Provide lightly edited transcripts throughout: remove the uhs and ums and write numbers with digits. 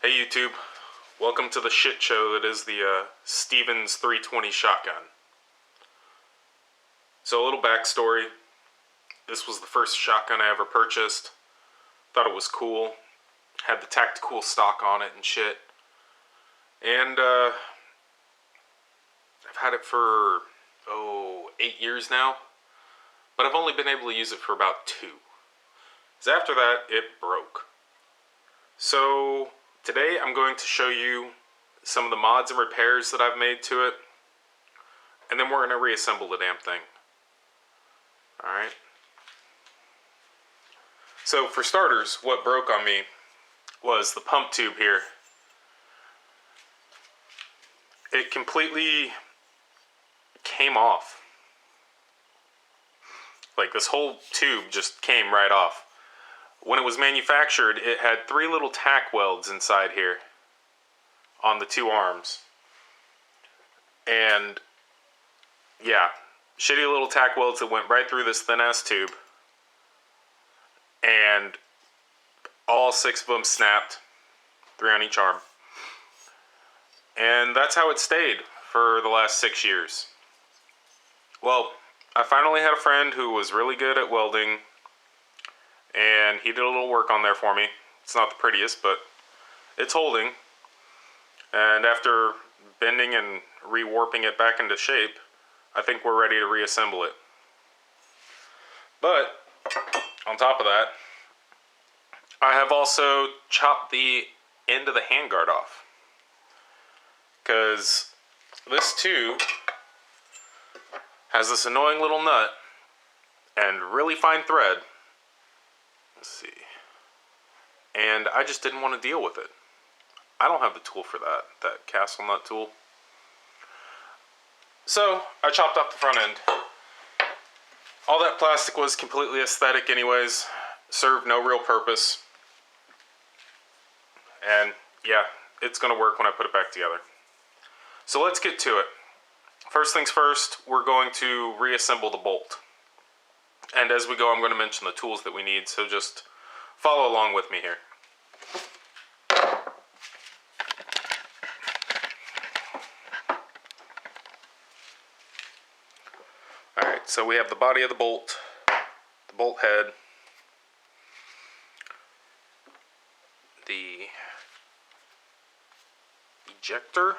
Hey YouTube, welcome to the shit show that is the Stevens 320 shotgun. So a little backstory, this was the first shotgun I ever purchased. Thought it was cool, had the tactical stock on it and shit. And I've had it for, 8 years now. But I've only been able to use it for about 2. Because after that, it broke. So today I'm going to show you some of the mods and repairs that I've made to it, and then we're going to reassemble the damn thing. Alright. So for starters, what broke on me was the pump tube here. It completely came off. Like, this whole tube just came right off. When it was manufactured, it had 3 little tack welds inside here on the 2 arms. And yeah, shitty little tack welds that went right through this thin ass tube. And all 6 of them snapped, 3 on each arm. And that's how it stayed for the last 6 years. Well, I finally had a friend who was really good at welding, and he did a little work on there for me. It's not the prettiest, but it's holding. And after bending and rewarping it back into shape, I think we're ready to reassemble it. But on top of that, I have also chopped the end of the handguard off. Because this tube has this annoying little nut and really fine thread. Let's see. And I just didn't want to deal with it. I don't have the tool for that castle nut tool. So I chopped off the front end. All that plastic was completely aesthetic anyways. Served no real purpose. And yeah, it's going to work when I put it back together. So let's get to it. First things first, we're going to reassemble the bolt. And as we go, I'm going to mention the tools that we need, so just follow along with me here. Alright, so we have the body of the bolt head, the ejector,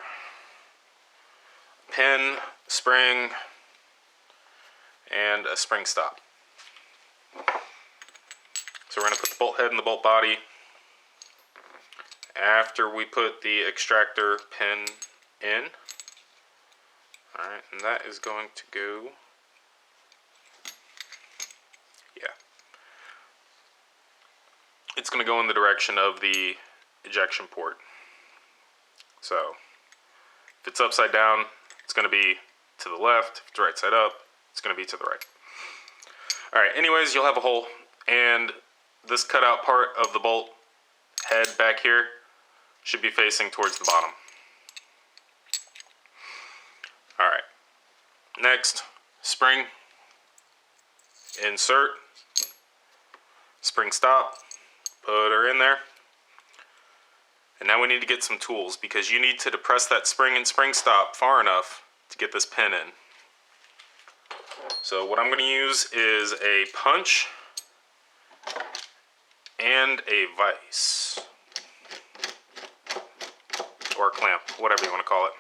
pin, spring, and a spring stop. So we're going to put the bolt head and the bolt body after we put the extractor pin in. Alright, and that is going to go, it's going to go in the direction of the ejection port. So if it's upside down, it's going to be to the left. If it's right side up, it's going to be to the right. Alright, anyways, you'll have a hole, and this cutout part of the bolt head back here should be facing towards the bottom. Alright, next, spring, insert, spring stop, put her in there. And now we need to get some tools, because you need to depress that spring and spring stop far enough to get this pin in. So what I'm going to use is a punch and a vise, or a clamp, whatever you want to call it.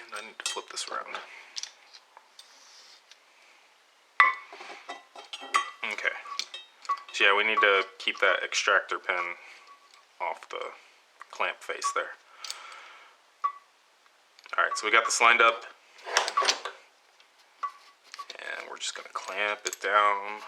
And I need to flip this around. Okay, so yeah, we need to keep that extractor pin off the clamp face there. Alright, so we got this lined up, and we're just going to clamp it down.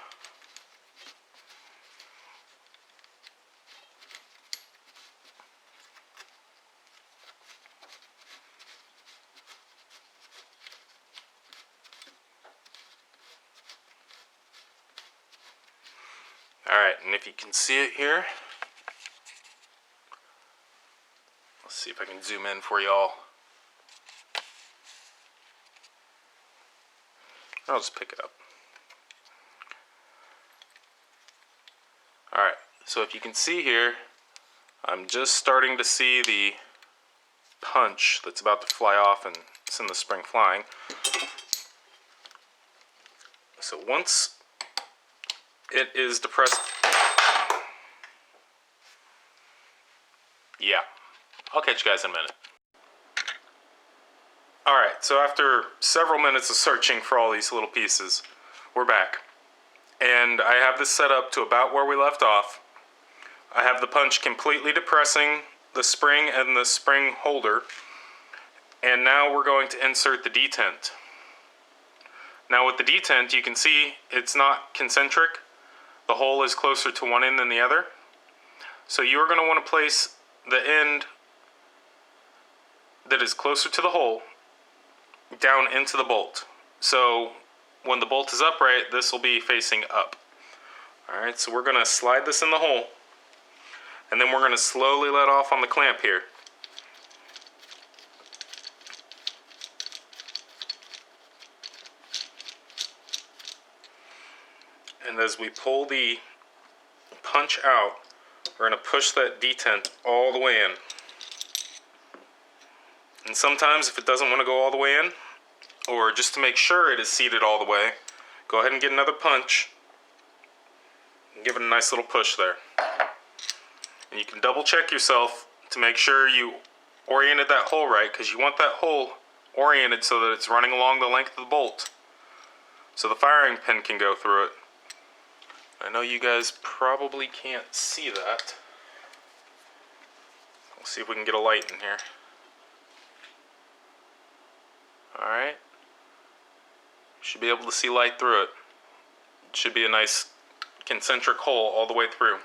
Alright, and if you can see it here, let's see if I can zoom in for y'all. I'll just pick it up. Alright, so if you can see here, I'm just starting to see the punch that's about to fly off and send the spring flying. So once it is depressed, yeah, I'll catch you guys in a minute. Alright, so after several minutes of searching for all these little pieces, we're back. And I have this set up to about where we left off. I have the punch completely depressing the spring and the spring holder. And now we're going to insert the detent. Now with the detent, you can see it's not concentric. The hole is closer to one end than the other. So you are going to want to place the end that is closer to the hole down into the bolt. So when the bolt is upright, this will be facing up. Alright, so we're going to slide this in the hole, and then we're going to slowly let off on the clamp here. And as we pull the punch out, we're going to push that detent all the way in. And sometimes if it doesn't want to go all the way in, or just to make sure it is seated all the way, go ahead and get another punch and give it a nice little push there. And you can double check yourself to make sure you oriented that hole right, because you want that hole oriented so that it's running along the length of the bolt, so the firing pin can go through it. I know you guys probably can't see that. We'll see if we can get a light in here. Alright. Should be able to see light through it. It should be a nice concentric hole all the way through.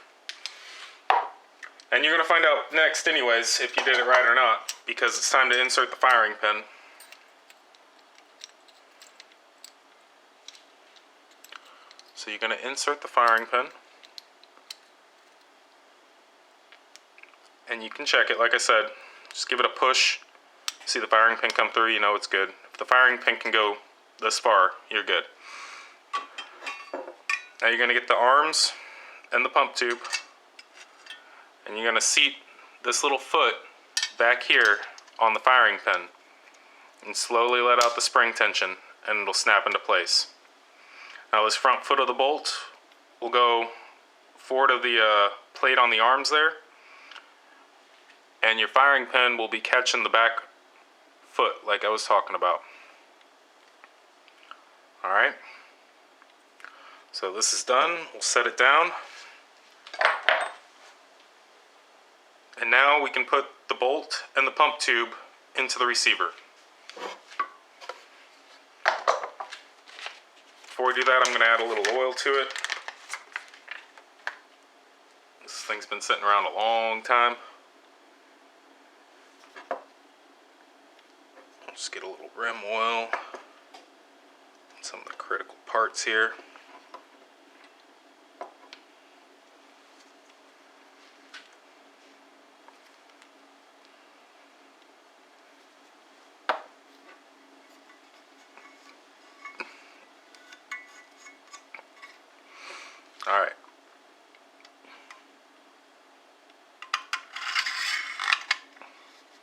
And you're going to find out next anyways if you did it right or not, because it's time to insert the firing pin. So you're going to insert the firing pin, and you can check it, like I said. Just give it a push. See the firing pin come through, you know it's good. If the firing pin can go this far, you're good. Now you're going to get the arms and the pump tube, and you're going to seat this little foot back here on the firing pin, and slowly let out the spring tension, and it'll snap into place. Now this front foot of the bolt will go forward of the plate on the arms there, and your firing pin will be catching the back foot like I was talking about. Alright, so this is done. We'll set it down, and now we can put the bolt and the pump tube into the receiver. Before we do that, I'm going to add a little oil to it. This thing's been sitting around a long time. Just get a little rim oil. Some of the critical parts here. Alright.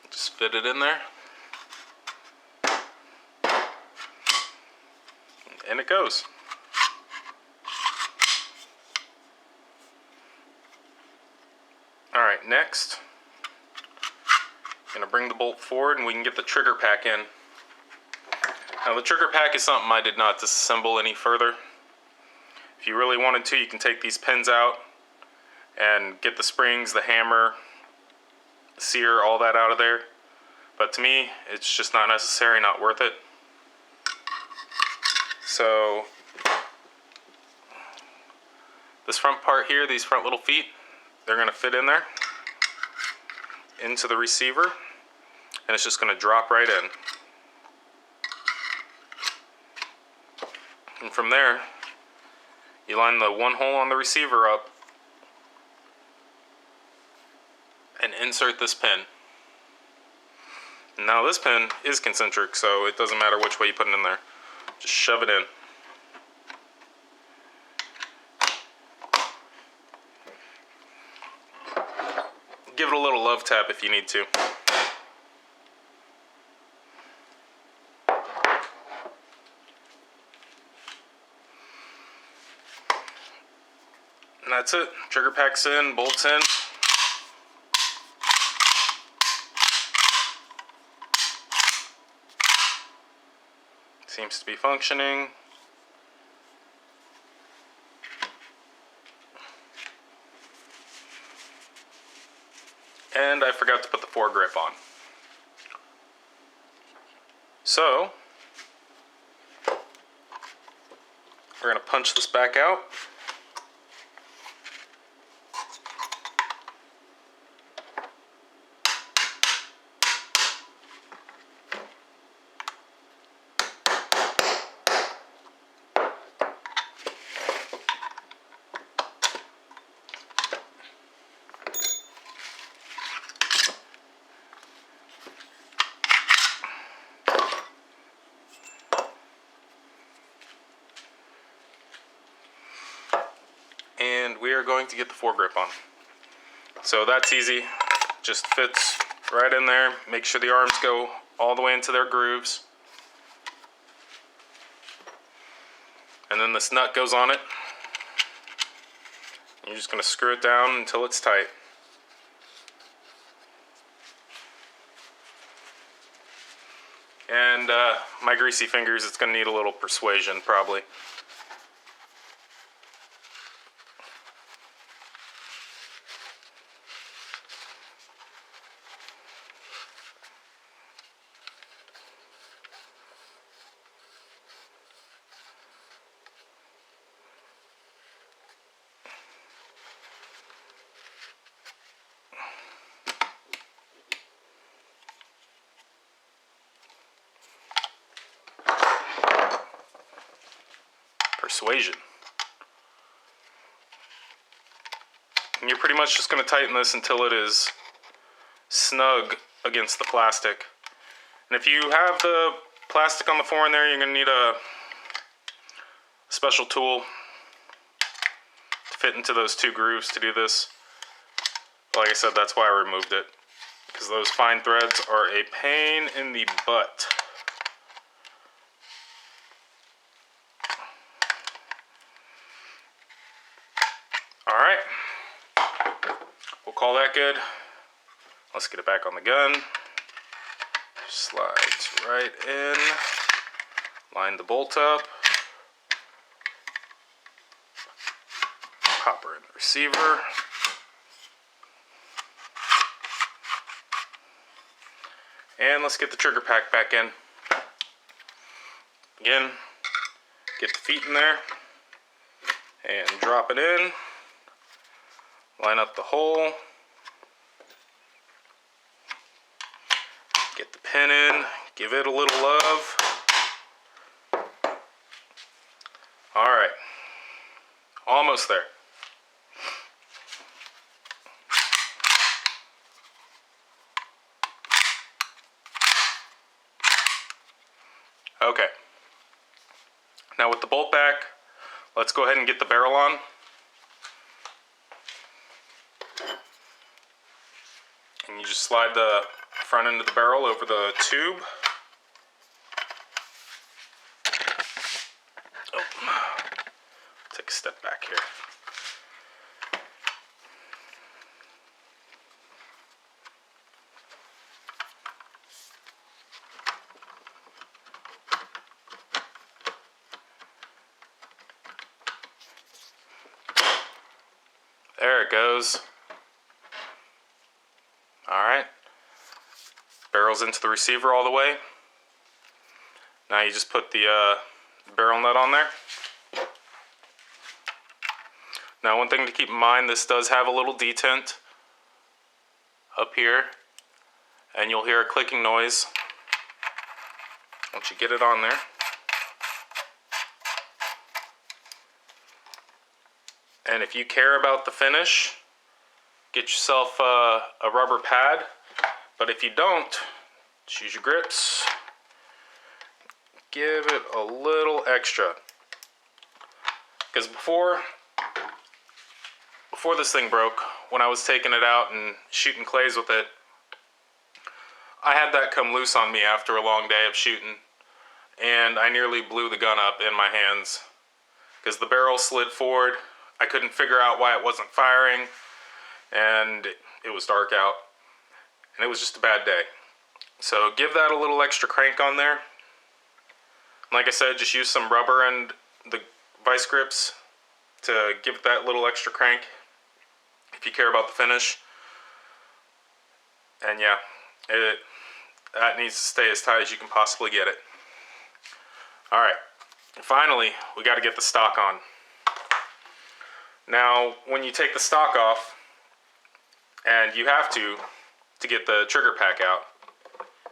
Just fit it in there. And it goes. Alright, next, I'm going to bring the bolt forward and we can get the trigger pack in. Now the trigger pack is something I did not disassemble any further. If you really wanted to, you can take these pins out and get the springs, the hammer, sear, all that out of there. But to me, it's just not necessary, not worth it. So this front part here, these front little feet, they're going to fit in there into the receiver, and it's just going to drop right in. And from there, you line the one hole on the receiver up and insert this pin. And now this pin is concentric, so it doesn't matter which way you put it in there. Just shove it in. little love tap if you need to. And that's it. Trigger pack's in, bolts in. Seems to be functioning. And I forgot to put the foregrip on. So, we're going to punch this back out. And we are going to get the foregrip on. So that's easy. Just fits right in there. Make sure the arms go all the way into their grooves. And then this nut goes on it. You're just going to screw it down until it's tight. And my greasy fingers, it's going to need a little persuasion probably. Persuasion. And you're pretty much just going to tighten this until it is snug against the plastic. And if you have the plastic on the fore in there, you're going to need a special tool to fit into those two grooves to do this. Like I said, that's why I removed it, because those fine threads are a pain in the butt. Alright, we'll call that good. Let's get it back on the gun. Slides right in. Line the bolt up. Pop her in the receiver. And let's get the trigger pack back in. Again, get the feet in there and drop it in. Line up the hole. Get the pin in. Give it a little love. Alright. Almost there. Okay. Now with the bolt back, let's go ahead and get the barrel on. And you just slide the front end of the barrel over the tube. Oh. Take a step back here. There it goes. Alright. Barrel's into the receiver all the way. Now you just put the barrel nut on there. Now one thing to keep in mind, this does have a little detent up here, and you'll hear a clicking noise once you get it on there. And if you care about the finish, get yourself a rubber pad. But if you don't, just use your grips. Give it a little extra. Because before this thing broke, when I was taking it out and shooting clays with it, I had that come loose on me after a long day of shooting, and I nearly blew the gun up in my hands because the barrel slid forward. I couldn't figure out why it wasn't firing, and it was dark out, and it was just a bad day. So give that a little extra crank on there. Like I said, just use some rubber and the vice grips to give it that little extra crank if you care about the finish. And yeah, that needs to stay as tight as you can possibly get it. Alright, finally, we got to get the stock on. Now, when you take the stock off, and you have to get the trigger pack out,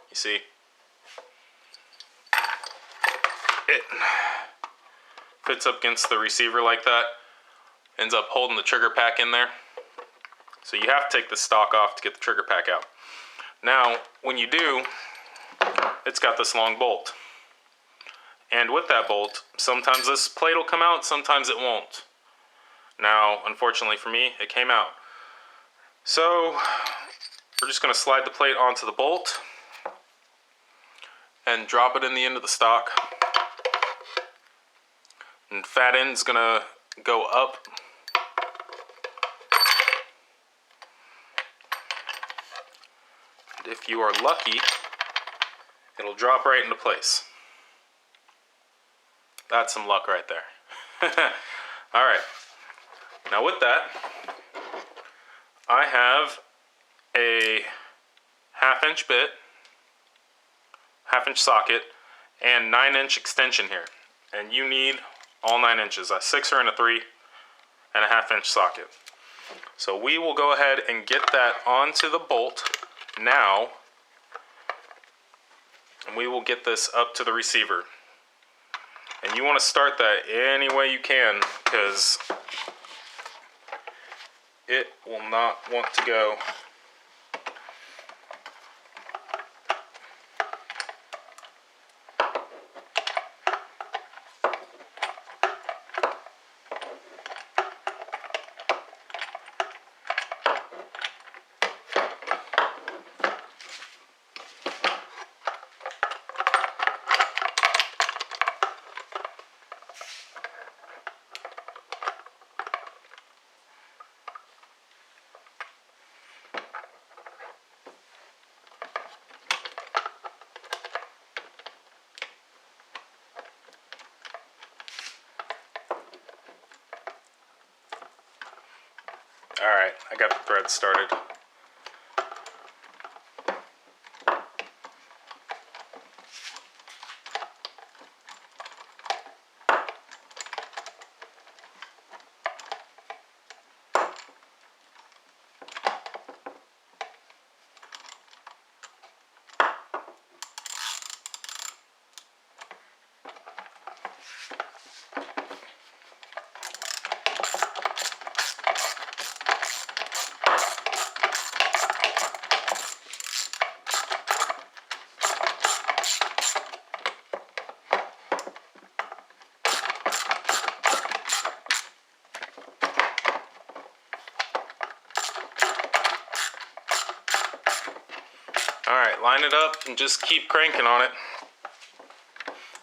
you see, it fits up against the receiver like that, ends up holding the trigger pack in there. So you have to take the stock off to get the trigger pack out. Now, when you do, it's got this long bolt. And with that bolt, sometimes this plate will come out, sometimes it won't. Now, unfortunately for me, it came out. So, we're just going to slide the plate onto the bolt and drop it in the end of the stock. And fat end's going to go up. And if you are lucky, it'll drop right into place. That's some luck right there. Alright, now with that, I have a 1/2 bit, 1/2 socket, and 9-inch extension here. And you need all 9 inches, a 6er and a 3, and a 1/2 socket. So we will go ahead and get that onto the bolt now, and we will get this up to the receiver. And you want to start that any way you can, because it will not want to go. Alright, I got the thread started. Alright, line it up and just keep cranking on it.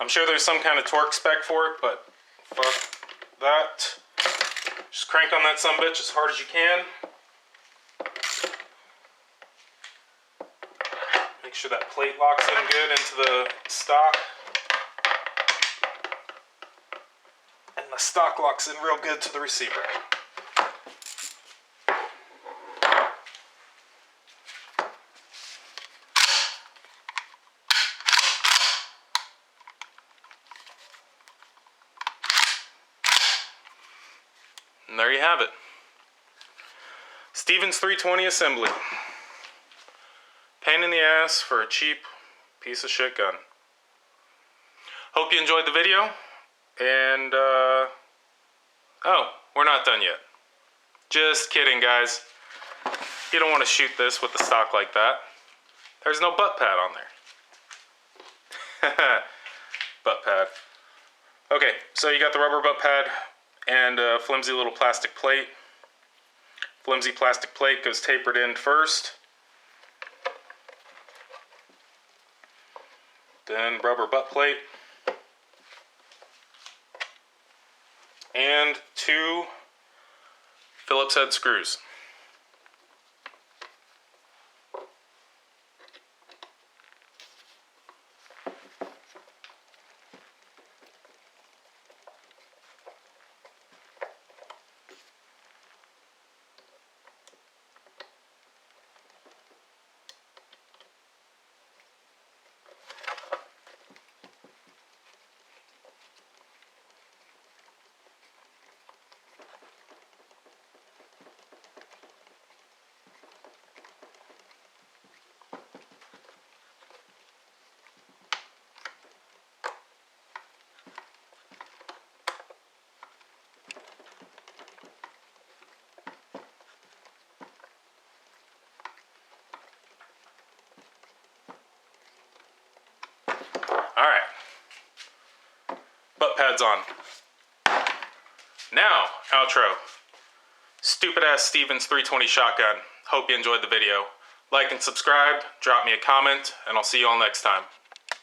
I'm sure there's some kind of torque spec for it, but fuck that. Just crank on that sumbitch as hard as you can. Make sure that plate locks in good into the stock. And the stock locks in real good to the receiver. And there you have it. Stevens 320 assembly. Pain in the ass for a cheap piece of shit gun. Hope you enjoyed the video. And, oh, we're not done yet. Just kidding, guys. You don't want to shoot this with the stock like that. There's no butt pad on there. Butt pad. Okay, so you got the rubber butt pad and a flimsy little plastic plate. Flimsy plastic plate goes tapered in first. Then rubber butt plate. And 2 Phillips head screws. Alright. Butt pads on. Now, outro. Stupid ass Stevens 320 shotgun. Hope you enjoyed the video. Like and subscribe, drop me a comment, and I'll see you all next time.